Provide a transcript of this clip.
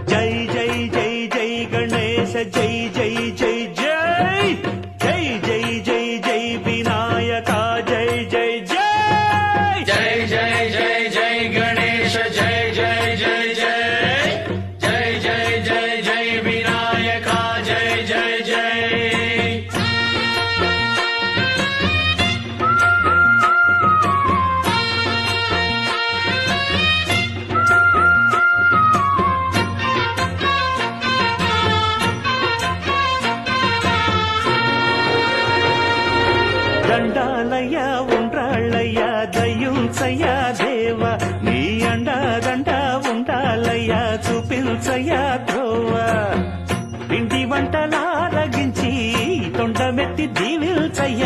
జై జై జై జై గణేశ జై జై జై జై జై జై జై జై వినాయక జై జై జై జై జై జై జై గణేశ జై జై జై జై జై జై జై జై వినాయక జై జై జై దండాలయ్య ఉండ్రాళ్ళయ్య దయ్యుంచయ్య దేవ నీ అండదండ ఉండాలయ్య చూపించయ్య ధ్రువ పిండి వంటలారగించి తొండమెత్తి దీవిల్చయ్య